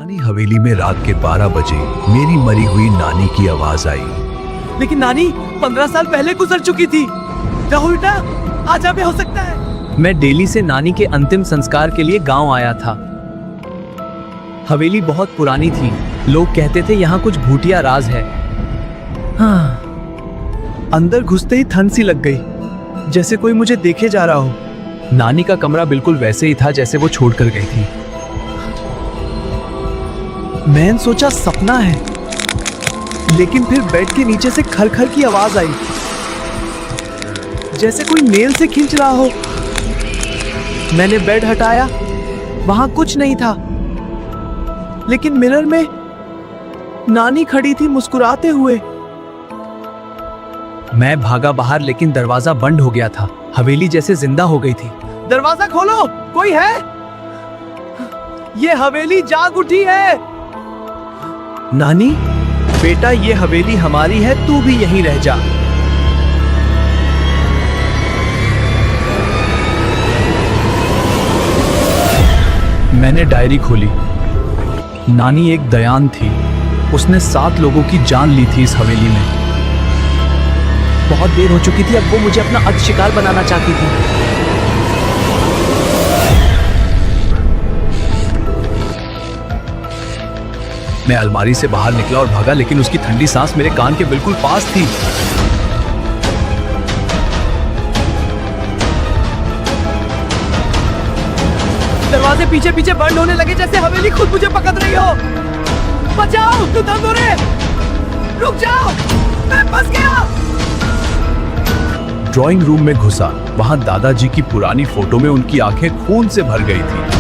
पुरानी हवेली में रात के 12 बजे मेरी मरी हुई नानी की आवाज आई। लेकिन नानी 15 साल पहले गुजर चुकी थी। राहुल बेटा, आज अभी हो सकता है। मैं दिल्ली से नानी के अंतिम संस्कार के लिए गांव आया था। हवेली बहुत पुरानी थी। लोग कहते थे यहाँ कुछ भूतिया राज है। हाँ, अंदर घुसते ही ठंड सी लग गई, जैसे कोई मुझे देखे जा रहा हो। नानी का कमरा बिल्कुल वैसे ही था जैसे वो छोड़कर गई थी। मैंने सोचा सपना है, लेकिन फिर बेड के नीचे से खरखर की आवाज आई, जैसे कोई नेल से खींच रहा हो। मैंने बेड हटाया, वहां कुछ नहीं था, लेकिन मिरर में नानी खड़ी थी मुस्कुराते हुए। मैं भागा बाहर, लेकिन दरवाजा बंद हो गया था। हवेली जैसे जिंदा हो गई थी। दरवाजा खोलो, कोई है? ये हवेली जाग उठी है। नानी, बेटा ये हवेली हमारी है, तू भी यहीं रह जा। मैंने डायरी खोली। नानी एक दयान थी। उसने 7 लोगों की जान ली थी इस हवेली में। बहुत देर हो चुकी थी, अब वो मुझे अपना अद शिकार बनाना चाहती थी। मैं अलमारी से बाहर निकला और भागा, लेकिन उसकी ठंडी सांस मेरे कान के बिल्कुल पास थी। दरवाजे पीछे पीछे बंद होने लगे, जैसे हवेली खुद मुझे पकड़ रही हो। बचाओ, तू दम दो रे। रुक जाओ, मैं फंस गया। ड्राइंग रूम में घुसा। वहां दादाजी की पुरानी फोटो में उनकी आंखें खून से भर गई थी।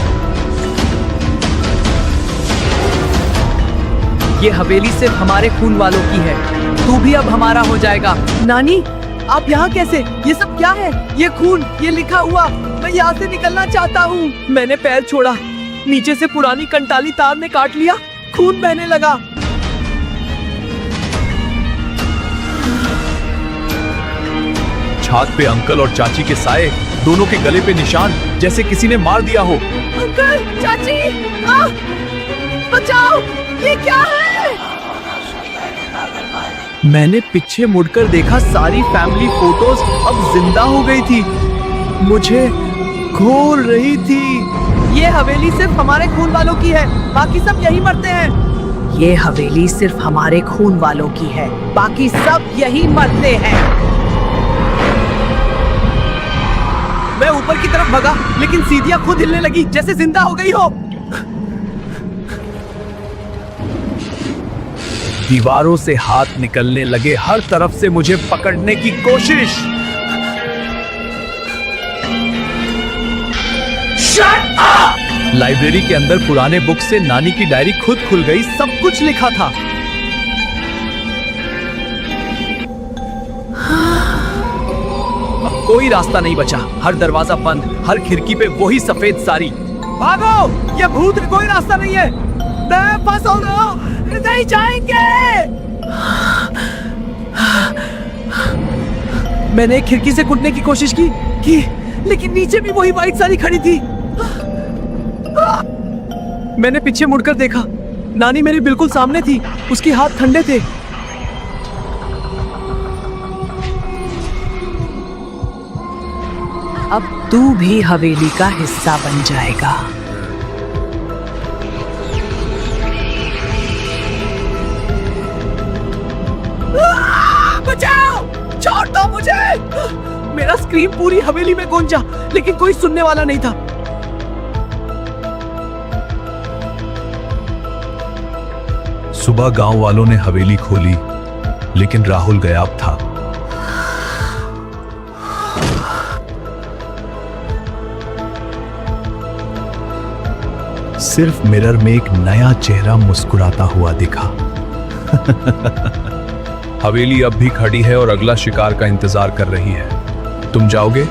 ये हवेली सिर्फ हमारे खून वालों की है, तू भी अब हमारा हो जाएगा। नानी, आप यहाँ कैसे? ये सब क्या है? ये खून, ये लिखा हुआ। मैं यहाँ से निकलना चाहता हूँ। मैंने पैर छोड़ा, नीचे से पुरानी कंटाली तार ने काट लिया। खून बहने लगा। छात पे अंकल और चाची के साए, दोनों के गले पे निशान, जैसे किसी ने मार दिया हो। अंकल, चाची, बचाओ, ये क्या है? मैंने पीछे मुड़कर देखा, सारी फैमिली फोटोज अब जिंदा हो गई थी, मुझे घोर रही थी। ये हवेली सिर्फ हमारे खून वालों की है, बाकी सब यहीं मरते हैं। ये हवेली सिर्फ हमारे खून वालों की है, बाकी सब यहीं मरते हैं। मैं ऊपर की तरफ भागा, लेकिन सीढ़ियां खुद हिलने लगी, जैसे जिंदा हो गई हो। दीवारों से हाथ निकलने लगे, हर तरफ से मुझे पकड़ने की कोशिश। Shut up! लाइब्रेरी के अंदर पुराने बुक से नानी की डायरी खुद खुल गई, सब कुछ लिखा था। अब कोई रास्ता नहीं बचा, हर दरवाजा बंद, हर खिड़की पे वही सफेद साड़ी। भागो, ये भूत, कोई रास्ता नहीं है। मैं फंस हो गया, नहीं जाएंगे। मैंने एक खिड़की से कूदने की कोशिश की, लेकिन नीचे भी वही वाइट साड़ी खड़ी थी। मैंने पीछे मुड़कर देखा, नानी मेरे बिल्कुल सामने थी, उसके हाथ ठंडे थे। अब तू भी हवेली का हिस्सा बन जाएगा। बचाओ, छोड़ दो मुझे। मेरा स्क्रीम पूरी हवेली में गूंजा, लेकिन कोई सुनने वाला नहीं था। सुबह गांव वालों ने हवेली खोली, लेकिन राहुल गायब था। सिर्फ मिरर में एक नया चेहरा मुस्कुराता हुआ दिखा। हवेली अब भी खड़ी है और अगला शिकार का इंतजार कर रही है। तुम जाओगे?